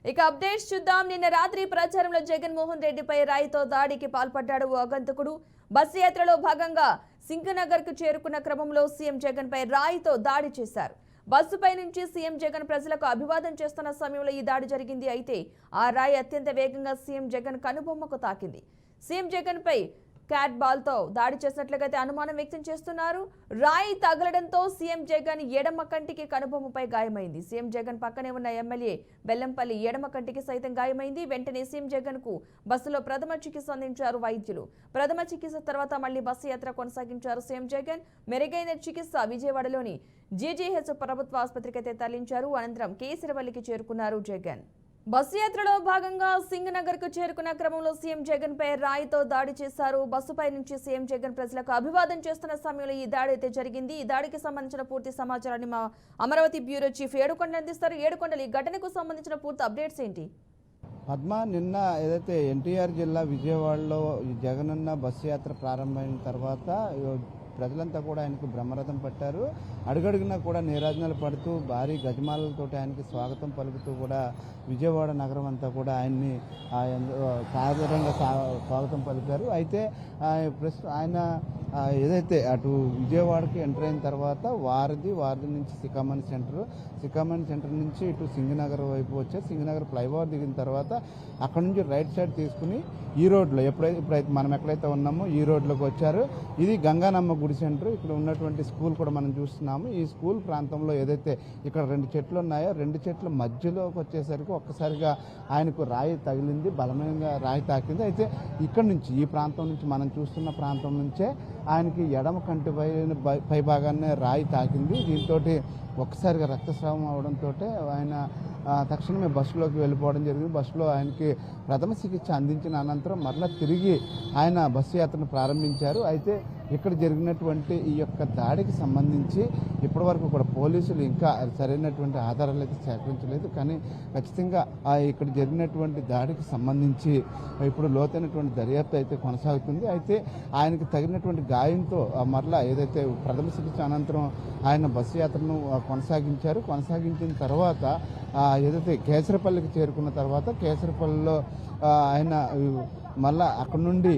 ఇక అప్డేట్స్ చూద్దాం. నిన్న రాత్రి ప్రచారంలో జగన్మోహన్ రెడ్డిపై రాయితో దాడికి పాల్పడ్డాడు ఓ ఆగంతకుడు. బస్సు యాత్రలో భాగంగా సింగనగర్ కు చేరుకున్న క్రమంలో సీఎం జగన్ పై రాయితో దాడి చేశారు. బస్సుపై నుంచి సీఎం జగన్ ప్రజలకు అభివాదం చేస్తున్న సమయంలో ఈ దాడి జరిగింది. అయితే ఆ రాయి అత్యంత వేగంగా సీఎం జగన్ కనుబొమ్మకు తాకింది. సీఎం జగన్ పై క్యాట్ బాల్ తో దాడి చేసినట్లుగా అనుమానం వ్యక్తం చేస్తున్నారు. రాయి తగలడంతో సీఎం జగన్ ఎడమ కంటికి కనుబొమ్మపై గాయమైంది. సీఎం జగన్ పక్కనే ఉన్న ఎమ్మెల్యే బెల్లంపల్లి ఎడమ కంటికి సైతం గాయమైంది. వెంటనే సీఎం జగన్ కు బస్సులో ప్రథమ చికిత్స అందించారు వైద్యులు. ప్రథమ చికిత్స తర్వాత మళ్లీ బస్సు యాత్ర కొనసాగించారు సీఎం జగన్. మెరుగైన చికిత్స విజయవాడలోని జీజీహెచ్ ప్రభుత్వ ఆసుపత్రికి అయితే తరలించారు. అనంతరం కేసరవల్లికి చేరుకున్నారు జగన్. బస్సు యాత్రలో భాగంగా సింగనగర్ కు చేరుకున్న క్రమంలో సీఎం జగన్ పై రాయితో దాడి చేశారు. బస్సుపై నుంచి సీఎం జగన్ ప్రజలకు అభివాదం చేస్తున్న సమయంలో ఈ దాడి అయితే జరిగింది. ఈ దాడికి సంబంధించిన పూర్తి సమాచారాన్ని మా అమరావతి బ్యూరో చీఫ్ ఏడుకొండ అందిస్తారు. ఏడుకొండలు, ఈ ఘటనకు సంబంధించిన పూర్తి అప్డేట్స్ ఏంటి? పద్మ, నిన్న ఏదైతే ఎన్టీఆర్ జిల్లా విజయవాడలో జగనన్న బస్సు యాత్ర ప్రారంభమైన తర్వాత ప్రజలంతా కూడా ఆయనకు బ్రహ్మరథం పట్టారు. అడుగడుగునా కూడా నీరాజనాలు పడుతూ భారీ గజమాలతో ఆయనకి స్వాగతం పలుకుతూ కూడా విజయవాడ నగరం అంతా కూడా ఆయన్ని సాధారణంగా స్వాగతం పలికారు. అయితే ఆయన ఏదైతే అటు విజయవాడకి ఎంటర్ అయిన తర్వాత వారధి నుంచి సికామణి సెంటర్ నుంచి ఇటు సింగనగర్ వైపు వచ్చారు. సింగనగర్ ఫ్లైఓవర్ దిగిన తర్వాత అక్కడ నుంచి రైట్ సైడ్ తీసుకుని ఈ రోడ్లో ఇప్పుడైతే మనం ఎక్కడైతే ఉన్నామో ఈ రోడ్లోకి వచ్చారు. ఇది గంగానమ్మ గుడి సెంటర్. ఇక్కడ ఉన్నటువంటి స్కూల్ కూడా మనం చూస్తున్నాము. ఈ స్కూల్ ప్రాంతంలో ఏదైతే ఇక్కడ 2 చెట్లు ఉన్నాయో 2 చెట్ల మధ్యలోకి వచ్చేసరికి ఒక్కసారిగా ఆయనకు రాయి తగిలింది, బలమైన రాయి తాకింది. అయితే ఇక్కడ నుంచి ఈ ప్రాంతం నుంచి మనం చూస్తున్న ప్రాంతం నుంచే ఆయనకి ఎడమ కంటి పై భాగాన్ని రాయి తాకింది. దీంతో ఒక్కసారిగా రక్తస్రావం అవడంతో ఆయన తక్షణమే బస్సులోకి వెళ్ళిపోవడం జరిగింది. బస్సులో ఆయనకి ప్రథమ చికిత్స అందించిన అనంతరం మరలా తిరిగి ఆయన బస్సు యాత్రను ప్రారంభించారు. అయితే ఇక్కడ జరిగినటువంటి ఈ యొక్క దాడికి సంబంధించి ఇప్పటివరకు కూడా పోలీసులు ఇంకా సరైనటువంటి ఆధారాలు అయితే సేకరించలేదు. కానీ ఖచ్చితంగా ఇక్కడ జరిగినటువంటి దాడికి సంబంధించి ఇప్పుడు లోతైనటువంటి దర్యాప్తు అయితే కొనసాగుతుంది. అయితే ఆయనకు తగినటువంటి గాయంతో మరలా ఏదైతే ప్రథమ చికిత్స అనంతరం ఆయన బస్సు యాత్రను కొనసాగించిన తర్వాత ఏదైతే కేసరపల్లికి చేరుకున్న తర్వాత కేసరపల్లిలో ఆయన మళ్ళా అక్కడ నుండి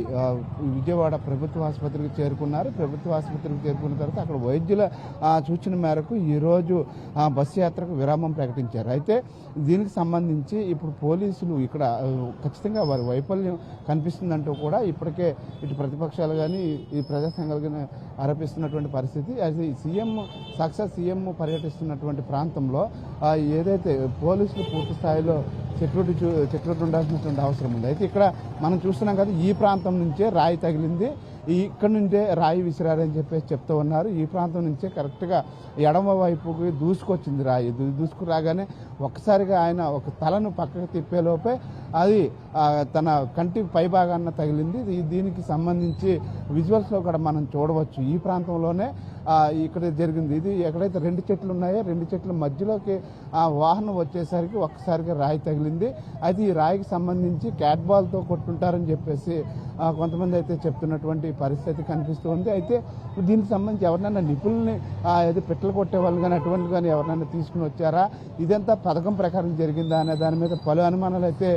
విజయవాడ ప్రభుత్వ ఆసుపత్రికి చేరుకున్నారు. ప్రభుత్వ ఆసుపత్రికి చేరుకున్న తర్వాత అక్కడ వైద్యుల సూచన మేరకు ఈరోజు బస్సు యాత్రకు విరామం ప్రకటించారు. అయితే దీనికి సంబంధించి ఇప్పుడు పోలీసులు ఇక్కడ ఖచ్చితంగా వారి వైఫల్యం కనిపిస్తుందంటూ కూడా ఇప్పటికే ఇటు ప్రతిపక్షాలు కానీ ఈ ప్రజా సంఘాలు కానీ ఆరోపిస్తున్నటువంటి పరిస్థితి. అది సీఎం పర్యటిస్తున్నటువంటి ప్రాంతంలో ఏదైతే పోలీసులు పూర్తి స్థాయిలో సెక్యూరిటీ ఉండాల్సినటువంటి అవసరం ఉంది. అయితే ఇక్కడ మనం చూస్తున్నాం కదా, ఈ ప్రాంతం నుంచే రాయి తగిలింది, ఇక్కడ నుండే రాయి విసిరారని చెప్పేసి చెప్తూ ఉన్నారు. ఈ ప్రాంతం నుంచే కరెక్ట్గా ఎడమ వైపుకి దూసుకొచ్చింది రాయి. దూసుకురాగానే ఒక్కసారిగా ఆయన ఒక తలను పక్కకు తిప్పేలోపే అది తన కంటి పై భాగాన్న తగిలింది. దీనికి సంబంధించి విజువల్స్లో కూడా మనం చూడవచ్చు. ఈ ప్రాంతంలోనే ఇక్కడ జరిగింది. ఇది ఎక్కడైతే 2 చెట్లు ఉన్నాయో 2 చెట్ల మధ్యలోకి వాహనం వచ్చేసరికి ఒక్కసారిగా రాయి తగిలింది. అయితే ఈ రాయికి సంబంధించి క్యాట్ బాల్తో కొట్టుంటారని చెప్పేసి కొంతమంది అయితే చెప్తున్నటువంటి పరిస్థితి కనిపిస్తూ ఉంది. అయితే దీనికి సంబంధించి ఎవరినైనా నిపుణుల్ని ఏదో పెట్టలు కొట్టే వాళ్ళు కానీ అటువంటి కానీ ఎవరినైనా తీసుకుని వచ్చారా, ఇదంతా పథకం ప్రకారం జరిగిందా అనే దాని మీద పలు అనుమానాలు అయితే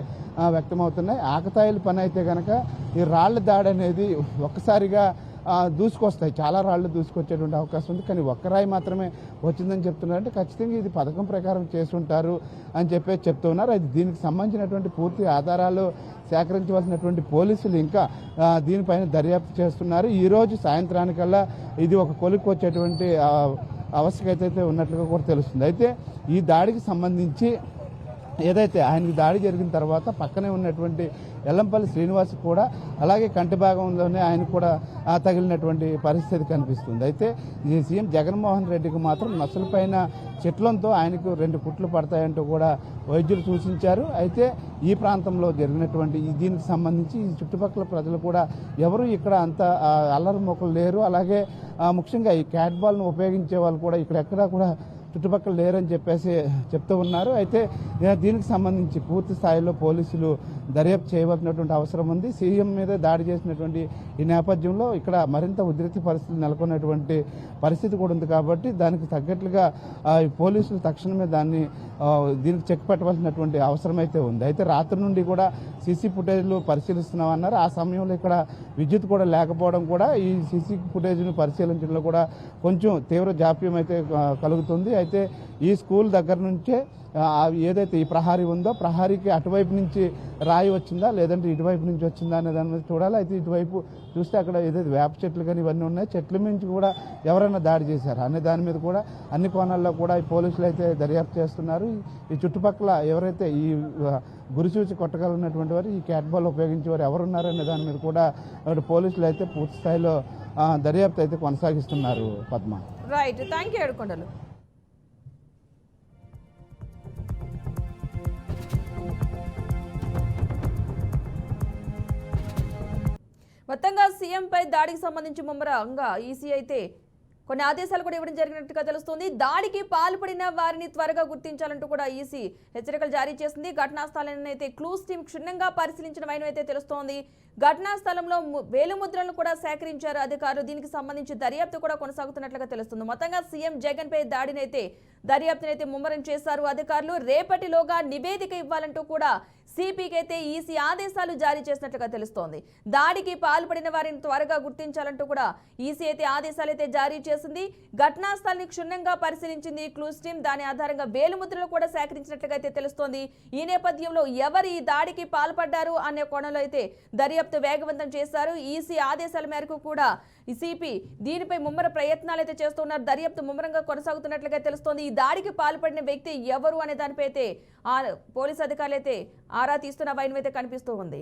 వ్యక్తమవుతున్నాయి. ఆకతాయిల పని అయితే కనుక ఈ రాళ్ల దాడి అనేది ఒక్కసారిగా దూసుకొస్తాయి, చాలా రాళ్లు దూసుకొచ్చేటువంటి అవకాశం ఉంది. కానీ ఒక్క రాయి మాత్రమే వచ్చిందని చెప్తున్నారంటే ఖచ్చితంగా ఇది పథకం ప్రకారం చేసుంటారు అని చెప్పేసి చెప్తూ ఉన్నారు. అది దీనికి సంబంధించినటువంటి పూర్తి ఆధారాలు సేకరించవలసినటువంటి పోలీసులు ఇంకా దీనిపైన దర్యాప్తు చేస్తున్నారు. ఈరోజు సాయంత్రానికల్లా ఇది ఒక కొలిక్కి వచ్చేటువంటి ఆవశ్యకత అయితే ఉన్నట్లుగా కూడా తెలుస్తుంది. అయితే ఈ దాడికి సంబంధించి ఏదైతే ఆయనకి దాడి జరిగిన తర్వాత పక్కనే ఉన్నటువంటి ఎల్లంపల్లి శ్రీనివాస్ కూడా అలాగే కంటి భాగంలోనే ఆయన కూడా తగిలినటువంటి పరిస్థితి కనిపిస్తుంది. అయితే ఈ సీఎం జగన్మోహన్ రెడ్డికి మాత్రం నొసలపైన చెట్లంతో ఆయనకు 2 కుట్లు పడతాయంటూ కూడా వైద్యులు సూచించారు. అయితే ఈ ప్రాంతంలో జరిగినటువంటి దీనికి సంబంధించి ఈ చుట్టుపక్కల ప్రజలు కూడా ఎవరు ఇక్కడ అంత అల్లరి మొక్కలు లేరు. అలాగే ముఖ్యంగా ఈ క్యాట్ బాల్ను ఉపయోగించే వాళ్ళు కూడా ఇక్కడ ఎక్కడా కూడా చుట్టుపక్కల లేరని చెప్పేసి చెప్తూ ఉన్నారు. అయితే దీనికి సంబంధించి పూర్తి స్థాయిలో పోలీసులు దర్యాప్తు చేయవలసినటువంటి అవసరం ఉంది. సీఎం మీద దాడి చేసినటువంటి ఈ నేపథ్యంలో ఇక్కడ మరింత ఉద్రిక్త పరిస్థితులు నెలకొన్నటువంటి పరిస్థితి కూడా ఉంది. కాబట్టి దానికి తగ్గట్లుగా ఈ పోలీసులు తక్షణమే దీనికి చెక్ పెట్టవలసినటువంటి అవసరం అయితే ఉంది. అయితే రాత్రి నుండి కూడా సీసీ ఫుటేజ్లు పరిశీలిస్తున్నామన్నారు. ఆ సమయంలో ఇక్కడ విద్యుత్ కూడా లేకపోవడం కూడా ఈ సీసీ ఫుటేజ్ను పరిశీలించడంలో కూడా కొంచెం తీవ్ర జాప్యం అయితే కలుగుతుంది. అయితే ఈ స్కూల్ దగ్గర నుంచే ఏదైతే ఈ ప్రహారీ ఉందో ప్రహారీకి అటువైపు నుంచి రాయి వచ్చిందా లేదంటే ఇటువైపు నుంచి వచ్చిందా అనే దాని మీద చూడాలి. అయితే ఇటువైపు చూస్తే అక్కడ ఏదైతే వేప చెట్లు కానీ ఇవన్నీ ఉన్నాయి, చెట్ల నుంచి కూడా ఎవరైనా దాడి చేశారు అనే దాని మీద కూడా అన్ని కోణాల్లో కూడా ఈ పోలీసులు అయితే దర్యాప్తు చేస్తున్నారు. ఈ చుట్టుపక్కల ఎవరైతే ఈ గురిచూచి కొట్టగలిగినటువంటి వారు ఈ క్యాట్ బాల్ ఉపయోగించేవారు ఎవరున్నారనే దాని మీద కూడా పోలీసులు అయితే పూర్తి స్థాయిలో దర్యాప్తు అయితే కొనసాగిస్తున్నారు. పద్మ. రైట్, థ్యాంక్ యూ ఏడుకొండలు. మొత్తంగా సీఎంపై దాడికి సంబంధించి ముమ్మరంగా ఈసీ అయితే కొన్ని ఆదేశాలు కూడా ఇవ్వడం జరిగినట్టుగా తెలుస్తుంది. దాడికి పాల్పడిన వారిని త్వరగా గుర్తించాలంటూ కూడా ఈసీ హెచ్చరికలు జారీ చేసింది. ఘటనా స్థలాన్ని అయితే క్లూస్ టీం క్షుణ్ణంగా పరిశీలించిన వైనం అయితే తెలుస్తోంది. ఘటనా స్థలంలో వేలుముద్రలను కూడా సేకరించారు అధికారులు. దీనికి సంబంధించి దర్యాప్తు కూడా కొనసాగుతున్నట్లుగా తెలుస్తుంది. మొత్తంగా సీఎం జగన్ పై దాడినైతే దర్యాప్తునైతే ముమ్మరం చేశారు అధికారులు. రేపటిలోగా నివేదిక ఇవ్వాలంటూ కూడా సిపికి అయితే ఈసీ ఆదేశాలు జారీ చేసినట్లుగా తెలుస్తోంది. దాడికి పాల్పడిన వారిని త్వరగా గుర్తించాలంటూ కూడా ఈసీ అయితే ఆదేశాలు అయితే జారీ చేసింది. ఘటనా స్థలాన్ని క్షుణ్ణంగా పరిశీలించింది క్లూస్ టీం. దాని ఆధారంగా వేలుముద్రలు కూడా సేకరించినట్లుగా అయితే తెలుస్తోంది. ఈ నేపథ్యంలో ఎవరు ఈ దాడికి పాల్పడ్డారు అనే కోణంలో అయితే దర్యాప్తు వేగవంతం చేశారు. ఈసీ ఆదేశాల మేరకు కూడా సిపి దీనిపై ముమ్మర ప్రయత్నాలు అయితే చేస్తున్నారు. దర్యాప్తు ముమ్మరంగా కొనసాగుతున్నట్లుగా తెలుస్తోంది. ఈ దాడికి పాల్పడిన వ్యక్తి ఎవరు అనే దానిపై అయితే పోలీసు అధికారులు అయితే ఆరా తీస్తున్న వైనం అయితే కనిపిస్తూ ఉంది.